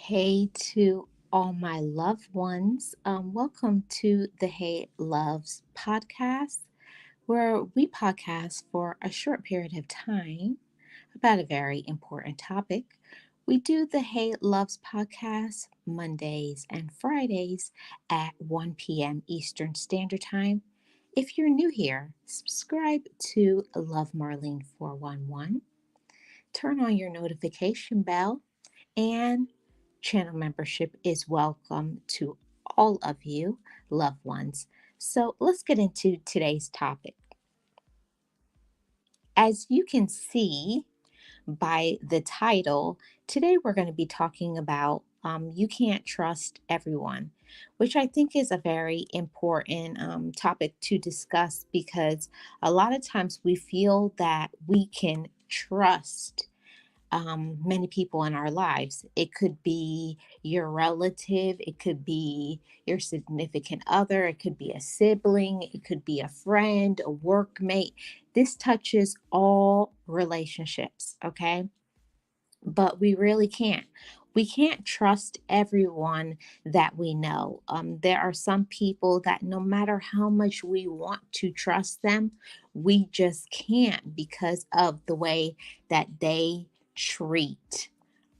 Hey to all my loved ones. Welcome to the Hey Loves podcast, where we podcast for a short period of time about a very important topic. We do the Hey Loves podcast Mondays and Fridays at 1 p.m. Eastern Standard Time. If you're new here, subscribe to Love Marlene 411. Turn on your notification bell and channel membership is welcome to all of you, loved ones. So let's get into today's topic. As you can see by the title, today we're going to be talking about you can't trust everyone, which I think is a very important topic to discuss because a lot of times we feel that we can trust many people in our lives. It could be your relative, it could be your significant other, it could be a sibling, it could be a friend, a workmate. This touches all relationships, okay? But we really can't. We can't trust everyone that we know. There are some people that no matter how much we want to trust them, we just can't because of the way that they treat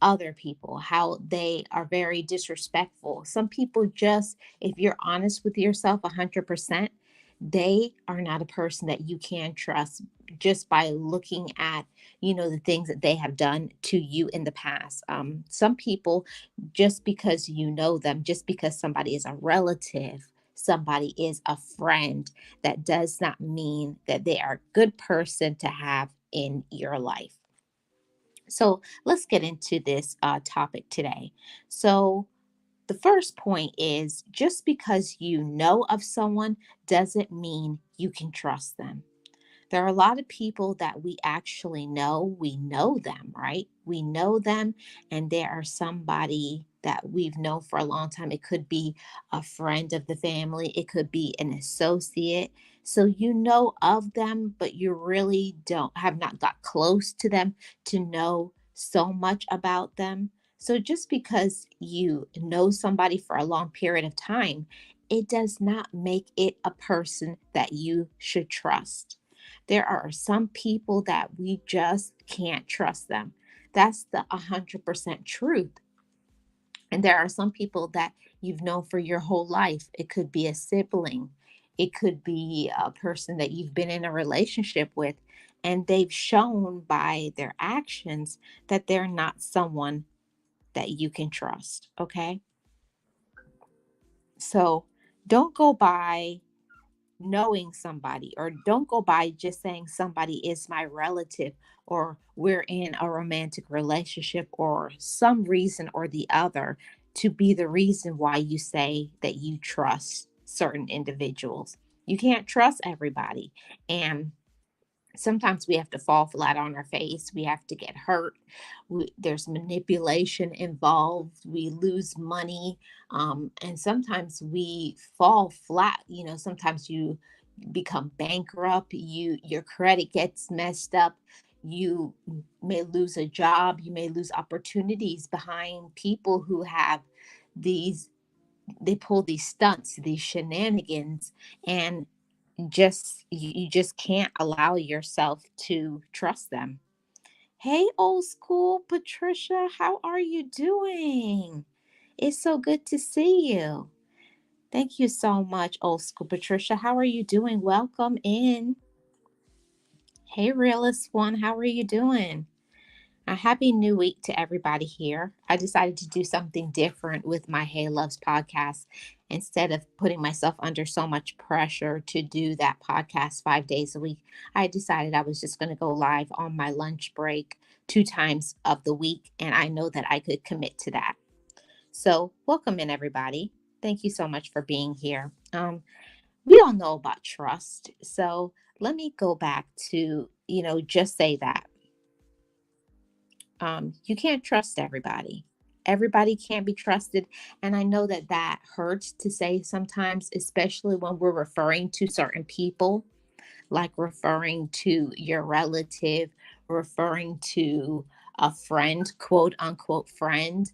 other people, how they are very disrespectful. Some people just, if you're honest with yourself 100%, they are not a person that you can trust just by looking at the things that they have done to you in the past. Some people, just because you know them, just because somebody is a relative, somebody is a friend, that does not mean that they are a good person to have in your life. So let's get into this topic today. So, the first point is just because you know of someone doesn't mean you can trust them. There are a lot of people that we actually know. We know them, right? We know them, and they are somebody that we've known for a long time. It could be a friend of the family, it could be an associate. So you know of them, but you really don't have not got close to them to know so much about them. So just because you know somebody for a long period of time, it does not make it a person that you should trust. There are some people that we just can't trust them. That's the 100% truth. And there are some people that you've known for your whole life. It could be a sibling, it could be a person that you've been in a relationship with, and they've shown by their actions that they're not someone that you can trust. Okay. So don't go by knowing somebody, or don't go by just saying somebody is my relative, or we're in a romantic relationship, or some reason or the other to be the reason why you say that you trust certain individuals. You can't trust everybody. And sometimes we have to fall flat on our face. We have to get hurt. There's manipulation involved. We lose money. And sometimes we fall flat. Sometimes you become bankrupt. Your credit gets messed up. You may lose a job. You may lose opportunities behind people who have these, they pull these stunts, these shenanigans, and you just can't allow yourself to trust them. Hey, old school Patricia, how are you doing? It's so good to see you. Thank you so much, old school Patricia. How are you doing? Welcome in. Hey, realist one, how are you doing? A happy new week to everybody here. I decided to do something different with my Hey Loves podcast. Instead of putting myself under so much pressure to do that podcast 5 days a week, I decided I was just going to go live on my lunch break 2 times of the week. And I know that I could commit to that. So, welcome in, everybody. Thank you so much for being here. We all know about trust. So, let me go back to, just say that you can't trust everybody. Everybody can't be trusted. And I know that that hurts to say sometimes, especially when we're referring to certain people, like referring to your relative, referring to a friend, quote unquote friend.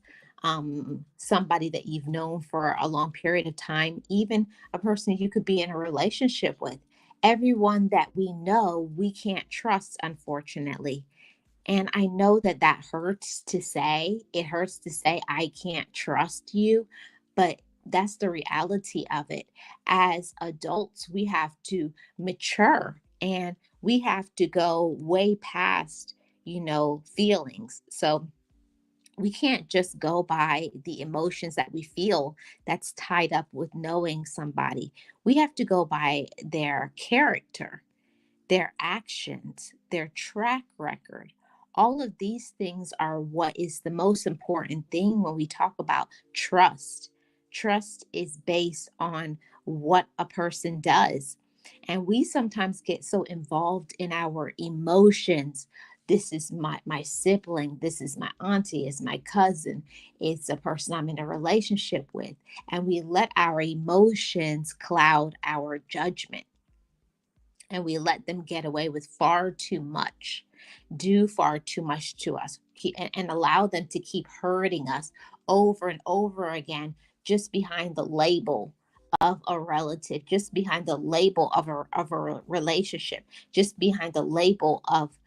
somebody that you've known for a long period of time, even a person you could be in a relationship with. Everyone that we know, we can't trust, unfortunately. And I know that that hurts to say. It hurts to say, I can't trust you, but that's the reality of it. As adults, we have to mature and we have to go way past, feelings. So we can't just go by the emotions that we feel that's tied up with knowing somebody. We have to go by their character, their actions, their track record. All of these things are what is the most important thing when we talk about trust. Trust is based on what a person does. And we sometimes get so involved in our emotions. This is my sibling, this is my auntie, it's my cousin, it's a person I'm in a relationship with. And we let our emotions cloud our judgment, and we let them get away with far too much, do far too much to us, and allow them to keep hurting us over and over again, just behind the label of a relative, just behind the label of a relationship, just behind the label of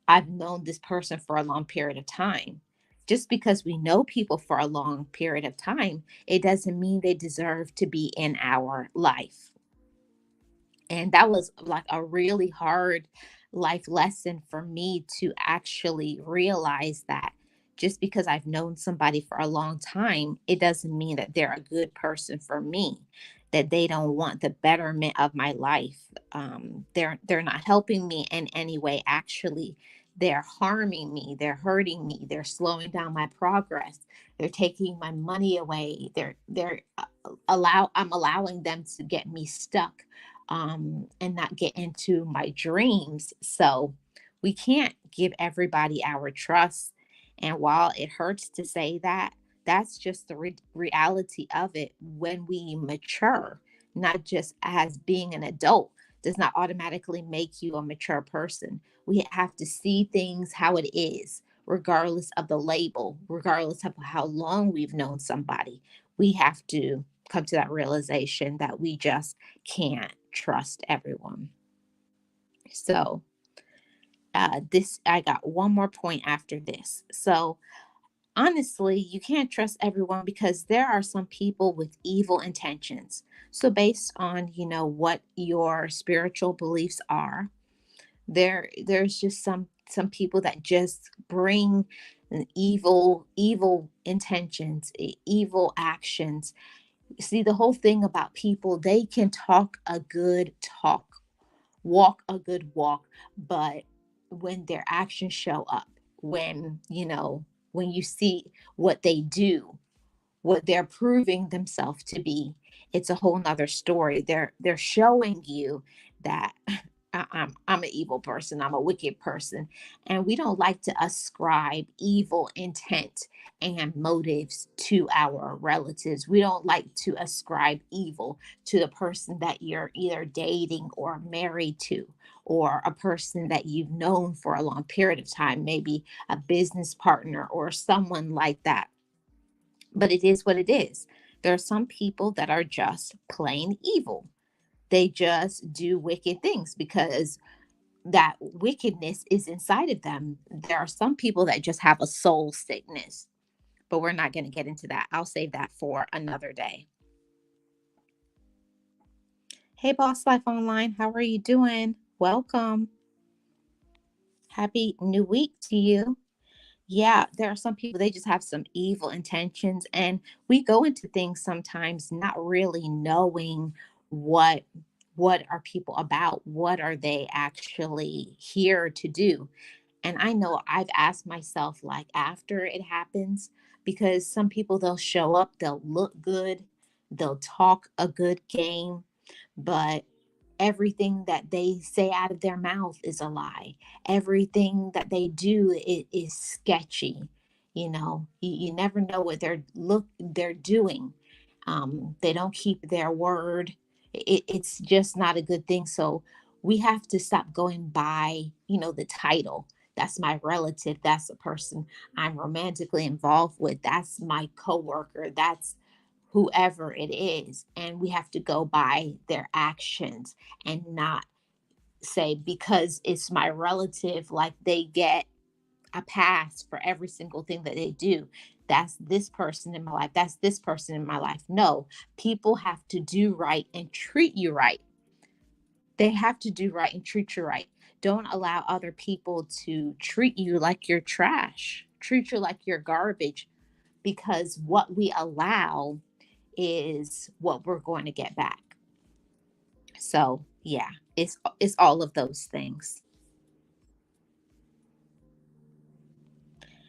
I've known this person for a long period of time. Just because we know people for a long period of time, it doesn't mean they deserve to be in our life. And that was like a really hard life lesson for me to actually realize that just because I've known somebody for a long time, it doesn't mean that they're a good person for me, that they don't want the betterment of my life. They're not helping me in any way. Actually, they're harming me. They're hurting me. They're slowing down my progress. They're taking my money away. I'm allowing them to get me stuck, and not get into my dreams. So we can't give everybody our trust. And while it hurts to say that, that's just the reality of it. When we mature, not just as being an adult, does not automatically make you a mature person. We have to see things how it is, regardless of the label, regardless of how long we've known somebody. We have to come to that realization that we just can't trust everyone. So, this I got one more point after this. So, honestly, you can't trust everyone because there are some people with evil intentions. So, based on what your spiritual beliefs are, there's just some people that just bring an evil intentions, evil actions. See, the whole thing about people, they can talk a good talk, walk a good walk, but when their actions show up, when you see what they do, what they're proving themselves to be, it's a whole nother story. They're showing you that I'm an evil person, I'm a wicked person. And we don't like to ascribe evil intent and motives to our relatives. We don't like to ascribe evil to the person that you're either dating or married to, or a person that you've known for a long period of time, maybe a business partner or someone like that. But it is what it is. There are some people that are just plain evil. They just do wicked things because that wickedness is inside of them. There are some people that just have a soul sickness, but we're not going to get into that. I'll save that for another day. Hey, Boss Life Online, how are you doing? Welcome. Happy new week to you. Yeah, there are some people, they just have some evil intentions. And we go into things sometimes not really knowing what are people about, what are they actually here to do. And I know I've asked myself, like, after it happens, because some people, they'll show up, they'll look good, they'll talk a good game, but everything that they say out of their mouth is a lie. Everything that they do is sketchy. You never know what they're doing. They don't keep their word. It's just not a good thing. So we have to stop going by, the title. That's my relative. That's a person I'm romantically involved with. That's my coworker. That's whoever it is. And we have to go by their actions and not say because it's my relative, like they get a pass for every single thing that they do. That's this person in my life. That's this person in my life. No, people have to do right and treat you right. They have to do right and treat you right. Don't allow other people to treat you like you're trash, treat you like you're garbage, because what we allow is what we're going to get back. So, yeah, it's all of those things.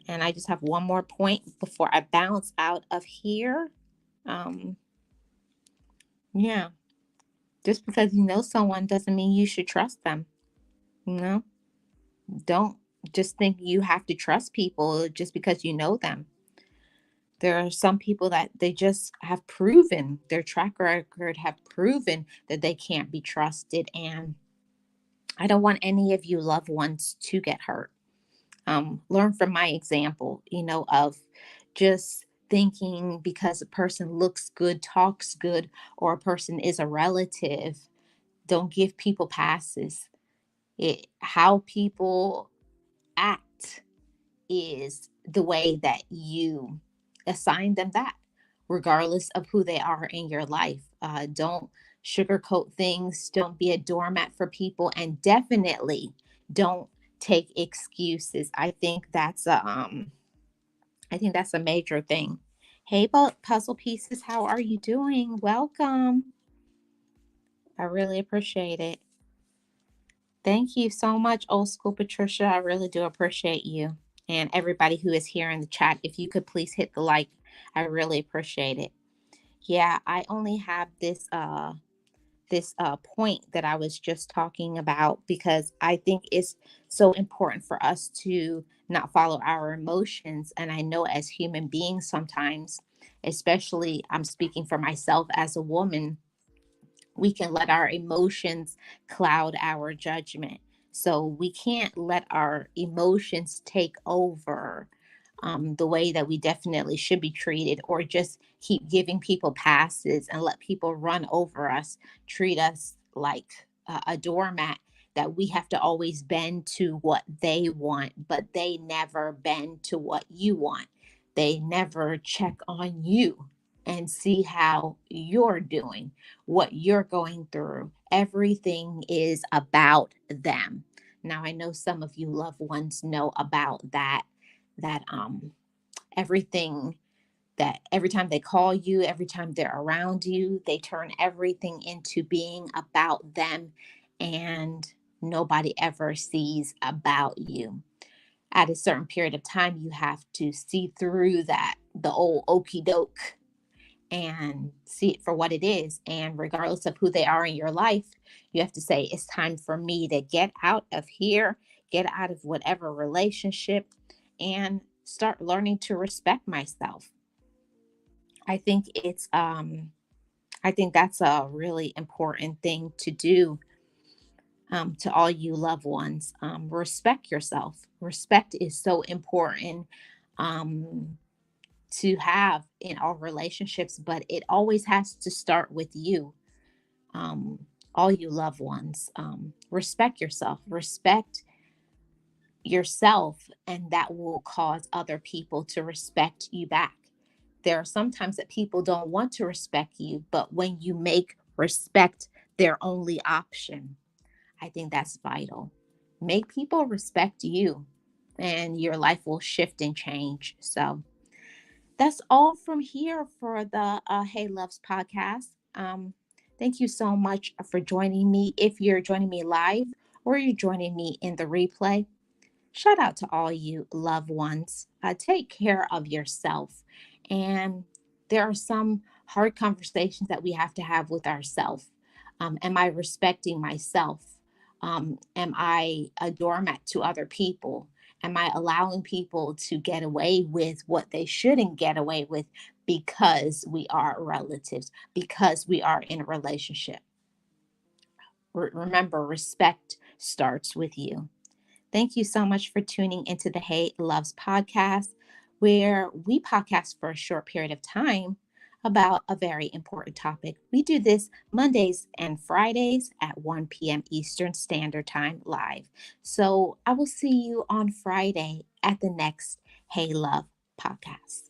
And I just have one more point before I bounce out of here. Um, yeah, just because you know someone doesn't mean you should trust them. You know, don't just think you have to trust people just because you know them. There are some people that they just have proven their track record have proven that they can't be trusted. And I don't want any of you loved ones to get hurt. Learn from my example, of just thinking because a person looks good, talks good, or a person is a relative, don't give people passes. How people act is the way that you assign them that, regardless of who they are in your life. Don't sugarcoat things. Don't be a doormat for people, and definitely don't take excuses. I think that's a major thing. Hey, puzzle pieces, how are you doing? Welcome. I really appreciate it. Thank you so much, old school Patricia. I really do appreciate you. And everybody who is here in the chat, if you could please hit the like, I really appreciate it. Yeah, I only have this point that I was just talking about because I think it's so important for us to not follow our emotions. And I know as human beings, sometimes, especially I'm speaking for myself as a woman, we can let our emotions cloud our judgment. So we can't let our emotions take over the way that we definitely should be treated, or just keep giving people passes and let people run over us, treat us like a doormat, that we have to always bend to what they want, but they never bend to what you want. They never check on you and see how you're doing, what you're going through. Everything is about them. Now, I know some of you loved ones know about that everything, that every time they call you, every time they're around you, they turn everything into being about them, and nobody ever sees about you. At a certain period of time, you have to see through that, the old okey doke, and see it for what it is. And regardless of who they are in your life, you have to say, it's time for me to get out of here, get out of whatever relationship, and start learning to respect myself. I think I think that's a really important thing to do, to all you loved ones. Respect yourself. Respect is so important. Um, to have in all relationships, but it always has to start with you. Um, all you loved ones, respect yourself, respect yourself, and that will cause other people to respect you back. There are sometimes that people don't want to respect you, but when you make respect their only option, I think that's vital. Make people respect you, and your life will shift and change. So, that's all from here for the Hey Loves podcast. Thank you so much for joining me. If you're joining me live or you're joining me in the replay, shout out to all you loved ones. Take care of yourself. And there are some hard conversations that we have to have with ourselves. Am I respecting myself? Am I a doormat to other people? Am I allowing people to get away with what they shouldn't get away with because we are relatives, because we are in a relationship? Remember, respect starts with you. Thank you so much for tuning into the Hey Loves podcast, where we podcast for a short period of time about a very important topic. We do this Mondays and Fridays at 1 p.m. Eastern Standard Time live. So I will see you on Friday at the next Hey Love podcast.